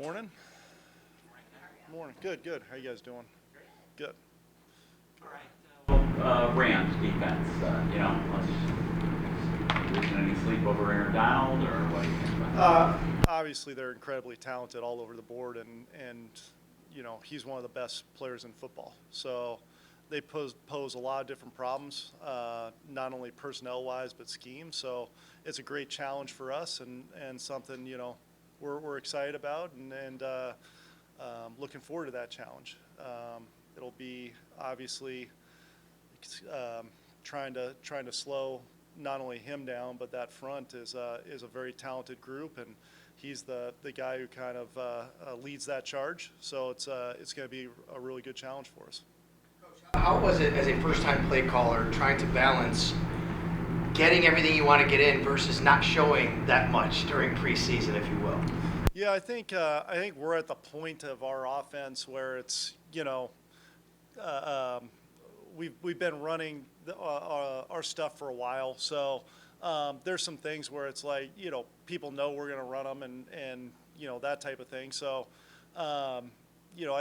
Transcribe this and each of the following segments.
Morning. Morning. Good, good. How you guys doing? Good. Rams defense, isn't any sleep over Aaron Donald, or what do you think about that? Obviously, they're incredibly talented all over the board, and he's one of the best players in football. So they pose a lot of different problems, not only personnel-wise but scheme. So it's a great challenge for us, and something we're excited about, and looking forward to that challenge. It'll be obviously trying to slow not only him down, but that front is a very talented group, and he's the guy who kind of leads that charge. So it's going to be a really good challenge for us. How was it as a first-time play caller trying to balance getting everything you want to get in versus not showing that much during preseason, if you will? Yeah, I think we're at the point of our offense where it's we've been running our stuff for a while, so there's some things where it's like people know we're going to run them and that type of thing. So I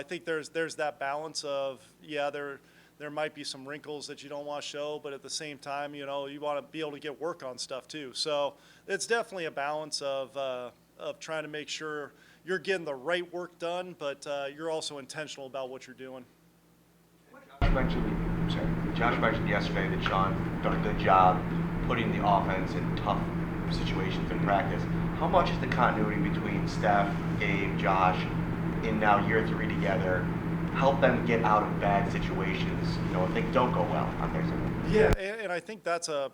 think there's that balance of there might be some wrinkles that you don't want to show, but at the same time you want to be able to get work on stuff too. So it's definitely a balance of trying to make sure you're getting the right work done, but you're also intentional about what you're doing. Josh mentioned yesterday that Sean done a good job putting the offense in tough situations in practice. How much is the continuity between Steph, Gabe, Josh, in now year 3 together, help them get out of bad situations, if things don't go well on their side? Yeah, and I think that's a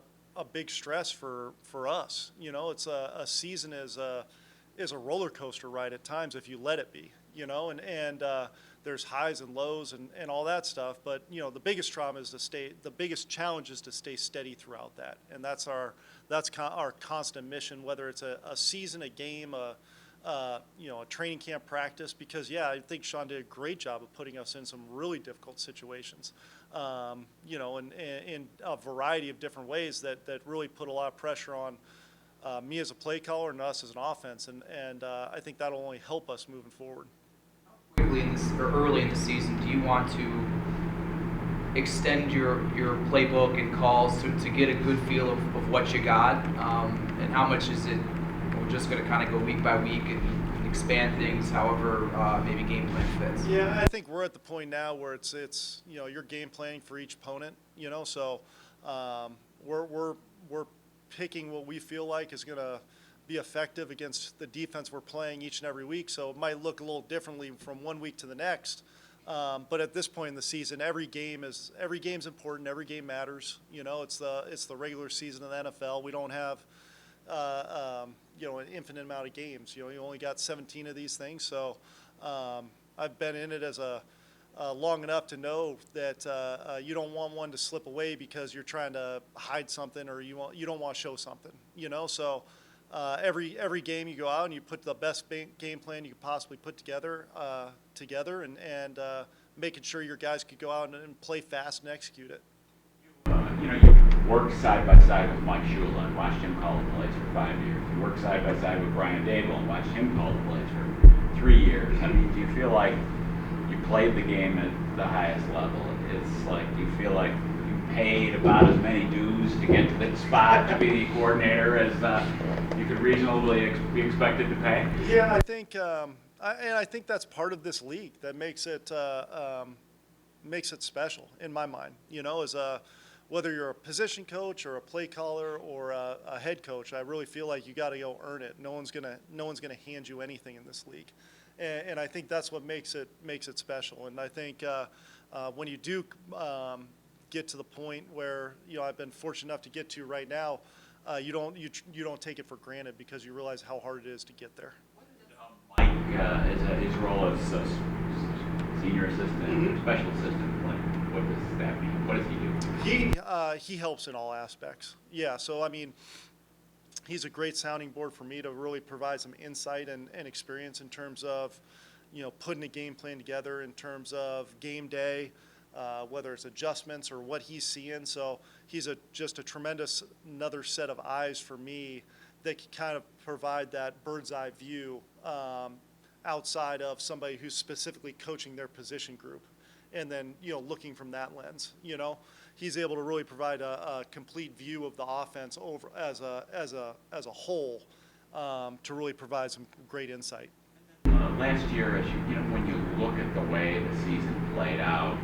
big stress for us. It's a season is a roller coaster ride at times if you let it be. And there's highs and lows and all that stuff. But the biggest challenge is to stay steady throughout that, and that's our constant mission. Whether it's a season, a game, a training camp practice. Because I think Sean did a great job of putting us in some really difficult situations. In a variety of different ways that really put a lot of pressure on me as a play caller and us as an offense, and I think that'll only help us moving forward. Quickly early in the season, do you want to extend your playbook and calls to get a good feel of what you got, and how much is it? We're just going to kind of go week by week and expand things, however maybe game plan fits. Yeah, I think we're at the point now where it's you're game planning for each opponent. So we're picking what we feel like is going to be effective against the defense we're playing each and every week. So it might look a little differently from one week to the next. But at this point in the season, every game's important. Every game matters. It's the regular season of the NFL. We don't have an infinite amount of games. You only got 17 of these things. So I've been in it as long enough to know that you don't want one to slip away because you're trying to hide something, or you don't want to show something. So every game you go out and you put the best game plan you could possibly put together, and making sure your guys could go out and play fast and execute it. You worked side by side with Mike Shula and watched him call the plays for 5 years. You worked side by side with Brian Dable and watched him call the plays for 3 years. I mean, do you feel like you played the game at the highest level? It's like, do you feel like you paid about as many dues to get to the spot to be the coordinator as you could reasonably be expected to pay? Yeah, I think, I think that's part of this league that makes it special in my mind. As whether you're a position coach or a play caller or a head coach, I really feel like you got to go earn it. No one's gonna hand you anything in this league, and I think that's what makes it special. And I think when you do get to the point where I've been fortunate enough to get to right now, you don't take it for granted because you realize how hard it is to get there. Mike, his role as a senior assistant, or special assistant, what does that mean? What does he do? He helps in all aspects. Yeah, so I mean, he's a great sounding board for me to really provide some insight and experience in terms of, putting a game plan together, in terms of game day, whether it's adjustments or what he's seeing. So he's just a tremendous another set of eyes for me that can kind of provide that bird's eye view outside of somebody who's specifically coaching their position group. And then, looking from that lens, he's able to really provide a complete view of the offense over as a whole, to really provide some great insight. Last year, as when you look at the way the season played out,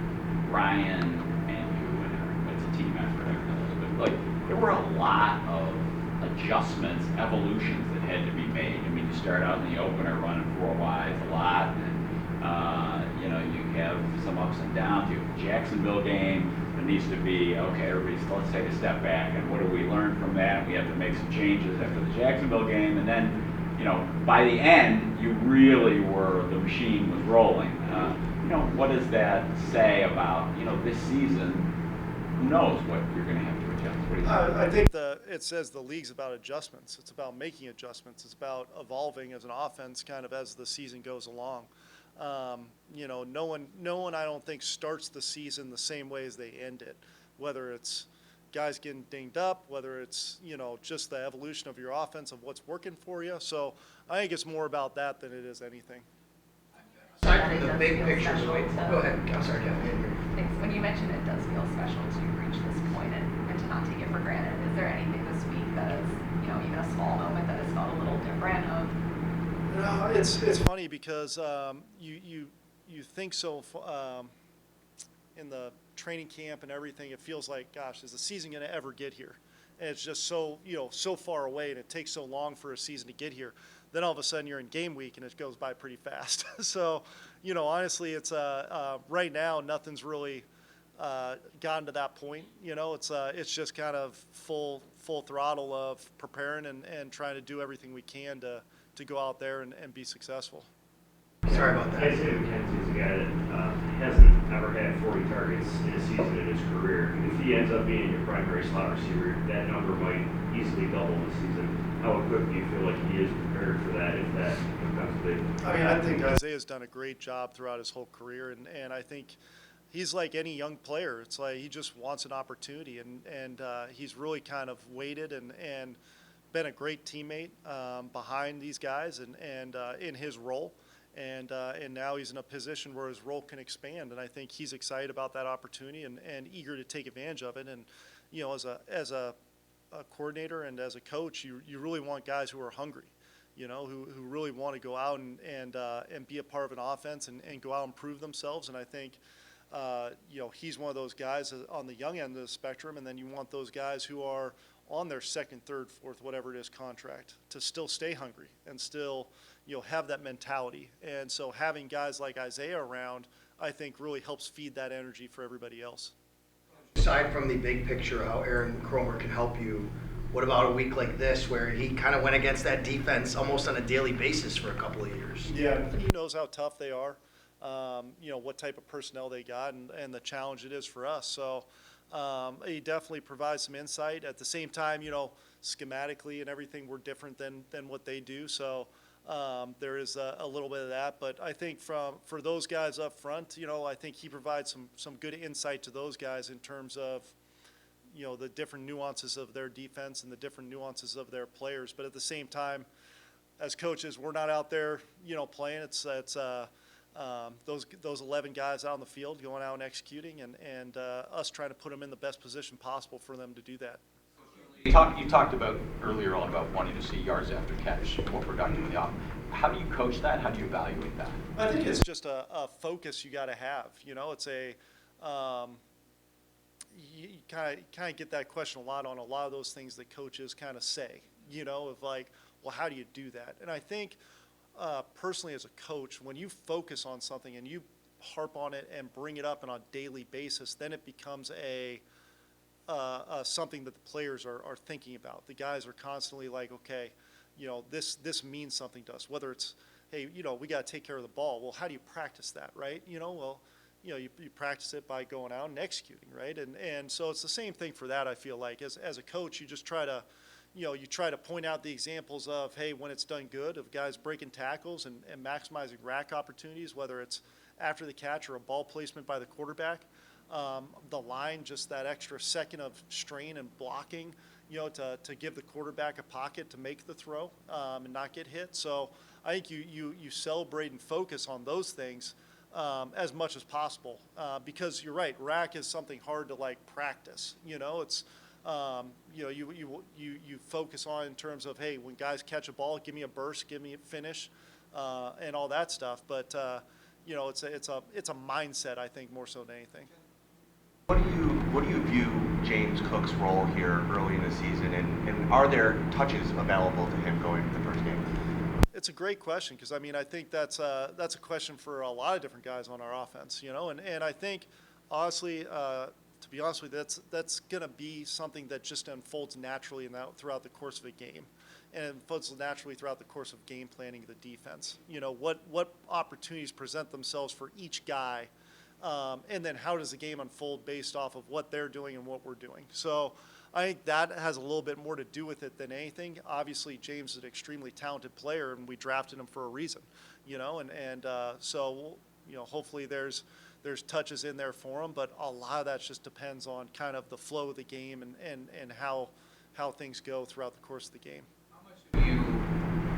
Ryan and you and it's a team effort, everything, but like there were a lot of adjustments, evolutions that had to be made. I mean, you start out in the opener running 4 wides a lot, and you have some ups and downs. You have the Jacksonville game. There needs to be, okay, let's take a step back, and what do we learn from that? We have to make some changes after the Jacksonville game, and then, by the end, you really the machine was rolling. What does that say about, this season? Who knows what you're going to have to adjust? What do you think? I think it says the league's about adjustments. It's about making adjustments. It's about evolving as an offense kind of as the season goes along. No one I don't think starts the season the same way as they end it, whether it's guys getting dinged up, whether it's, just the evolution of your offense, of what's working for you. So I think it's more about that than it is anything. Aside from the big picture, go ahead. I'm sorry, Kevin. Thanks. When you mentioned it does feel special to reach this point and to not take it for granted, is there anything this week that is, even a small moment that has felt a little different of? It's funny because you think so in the training camp and everything. It feels like, gosh, is the season going to ever get here? And it's just so so far away, and it takes so long for a season to get here. Then all of a sudden you're in game week and it goes by pretty fast. So, honestly, it's right now nothing's really gotten to that point. It's just kind of full throttle of preparing and trying to do everything we can to go out there and be successful. Sorry about that. Isaiah McKenzie is a guy that hasn't ever had 40 targets in a season in his career. If he ends up being your primary slot receiver, that number might easily double this season. How equipped do you feel like he is prepared for that if that becomes big? I think Isaiah's done a great job throughout his whole career, and I think he's like any young player. It's like he just wants an opportunity, and he's really kind of waited and been a great teammate behind these guys and in his role. And now he's in a position where his role can expand, and I think he's excited about that opportunity and eager to take advantage of it. And as a coordinator and as a coach, you really want guys who are hungry, who really want to go out and be a part of an offense and go out and prove themselves. And I think he's one of those guys on the young end of the spectrum, and then you want those guys who are on their second, third, fourth, whatever it is, contract to still stay hungry and still have that mentality. And so having guys like Isaiah around, I think, really helps feed that energy for everybody else. Aside from the big picture, how Aaron Cromer can help you, what about a week like this where he kind of went against that defense almost on a daily basis for a couple of years? Yeah, he knows how tough they are, what type of personnel they got, and the challenge it is for us. So he definitely provides some insight. At the same time, schematically and everything, we're different than what they do. So there is a little bit of that. But I think for those guys up front, I think he provides some good insight to those guys in terms of, the different nuances of their defense and the different nuances of their players. But at the same time, as coaches, we're not out there, playing. It's those 11 guys out on the field going out and executing, and us trying to put them in the best position possible for them to do that. You talked about earlier on about wanting to see yards after catch, more productive in the offense. How do you coach that? How do you evaluate that? I think it's just a focus you got to have. It's you kind of get that question a lot on a lot of those things that coaches kind of say. Of like, well, how do you do that? And I think personally as a coach, when you focus on something and you harp on it and bring it up on a daily basis, then it becomes something that the players are thinking about. The guys are constantly like, okay, this means something to us. Whether it's, hey, we got to take care of the ball. Well, how do you practice that, right? You practice it by going out and executing, right? And so it's the same thing for that. I feel like as a coach, you just try to, you try to point out the examples of, hey, when it's done good, of guys breaking tackles and maximizing rack opportunities, whether it's after the catch or a ball placement by the quarterback. The line, just that extra second of strain and blocking, to give the quarterback a pocket to make the throw and not get hit. So I think you celebrate and focus on those things as much as possible because you're right, rack is something hard to like practice. It's you focus on in terms of, hey, when guys catch a ball, give me a burst, give me a finish, and all that stuff. But it's a mindset, I think, more so than anything. What do you view James Cook's role here early in the season, and are there touches available to him going into the first game? It's a great question because I think that's a question for a lot of different guys on our offense, and I think honestly, to be honest with you, that's going to be something that just unfolds naturally throughout the course of a game, and it unfolds naturally throughout the course of game planning the defense. What opportunities present themselves for each guy, and then how does the game unfold based off of what they're doing and what we're doing. So I think that has a little bit more to do with it than anything. Obviously, James is an extremely talented player, and we drafted him for a reason, so hopefully there's touches in there for him, but a lot of that just depends on kind of the flow of the game and how things go throughout the course of the game. How much have you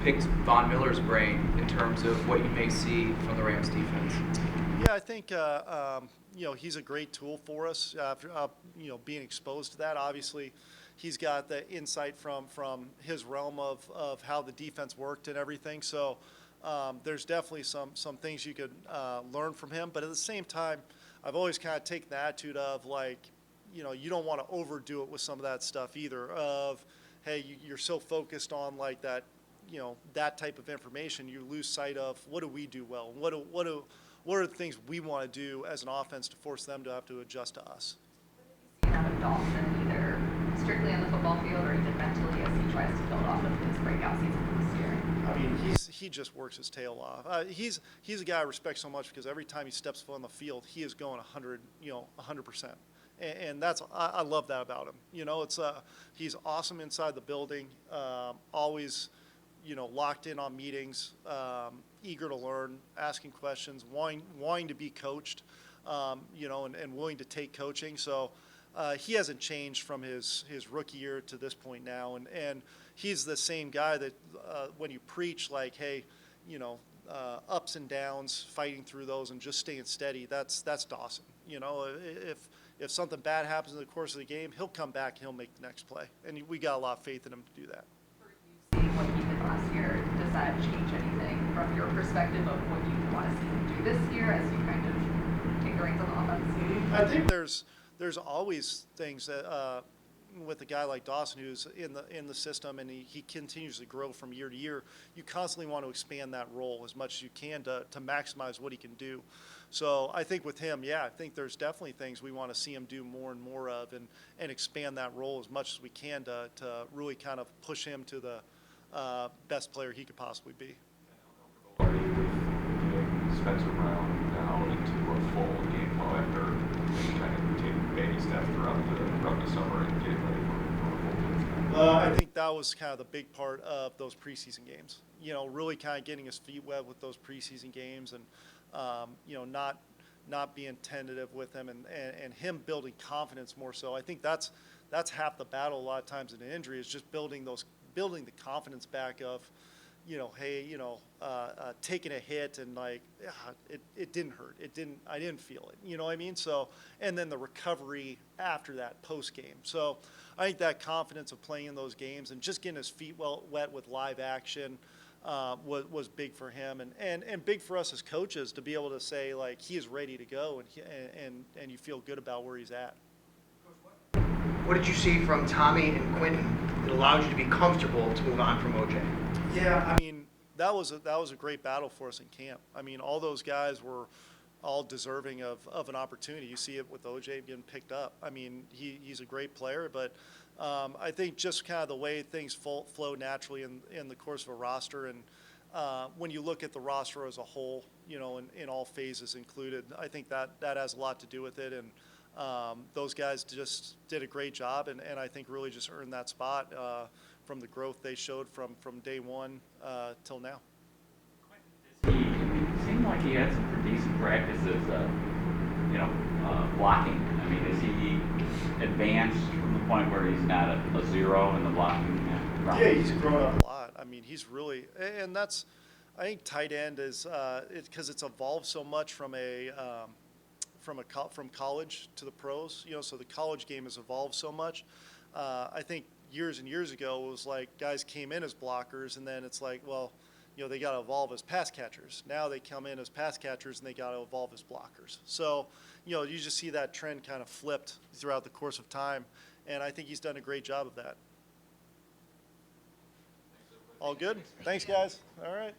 picked Von Miller's brain in terms of what you may see from the Rams defense? Yeah, I think he's a great tool for us after being exposed to that. Obviously, he's got the insight from his realm of how the defense worked and everything. So there's definitely some things you could learn from him. But at the same time, I've always kind of taken the attitude of like, you don't want to overdo it with some of that stuff either. Of hey, you're so focused on like that, that type of information, you lose sight of what do we do well, what are the things we want to do as an offense to force them to have to adjust to us. What have you seen out of Dawson, either strictly on the football field or even mentally, as he tries to build off of his breakout season this year? I mean, he just works his tail off. He's a guy I respect so much because every time he steps foot on the field, he is going 100%. And that's I love that about him. He's awesome inside the building, always locked in on meetings, eager to learn, asking questions, wanting to be coached, and willing to take coaching. So he hasn't changed from his rookie year to this point now. And he's the same guy that when you preach like, hey, ups and downs, fighting through those and just staying steady, that's Dawson. If something bad happens in the course of the game, he'll come back and he'll make the next play. And we got a lot of faith in him to do that. Seeing what he did last year, does that change anything from your perspective of what you want to see him do this year as you kind of take the reins on the offense? I think there's always things that with a guy like Dawson who's in the system and he continues to grow from year to year, you constantly want to expand that role as much as you can to maximize what he can do. So I think with him, I think there's definitely things we want to see him do more and more of and expand that role as much as we can to really kind of push him to the best player he could possibly be. With getting Spencer Brown now into a full game flow after kind of taking baby steps throughout the summer and getting ready for a full season. I think that was kind of the big part of those preseason games. Really kind of getting his feet wet with those preseason games and not being tentative with him and him building confidence more so. I think that's half the battle a lot of times in an injury is just building the confidence back of, taking a hit and like, it didn't hurt. I didn't feel it. You know what I mean? So, and then the recovery after that post game. So I think that confidence of playing in those games and just getting his feet wet with live action was big for him and big for us as coaches to be able to say like he is ready to go and you feel good about where he's at. What did you see from Tommy and Quentin that allowed you to be comfortable to move on from OJ? Yeah, I mean that was a great battle for us in camp. I mean all those guys were all deserving of an opportunity. You see it with OJ getting picked up. I mean he's a great player, but I think just kind of the way things flow naturally in the course of a roster and when you look at the roster as a whole, in all phases included, I think that has a lot to do with it. And those guys just did a great job and I think really just earned that spot from the growth they showed from day one till now. It seemed like he had some pretty decent practices, blocking I mean, is he advanced from the point where he's not a zero in the blocking round? Yeah, he's grown up a lot. I mean, he's really, and that's, I think tight end is, because it's evolved so much from from college to the pros, you know, so the college game has evolved so much. I think years and years ago it was like guys came in as blockers, and then it's like, well, you know, they got to evolve as pass catchers. Now they come in as pass catchers and they got to evolve as blockers. So, you know, you just see that trend kind of flipped throughout the course of time, and I think he's done a great job of that. All good? Thanks, guys. All right.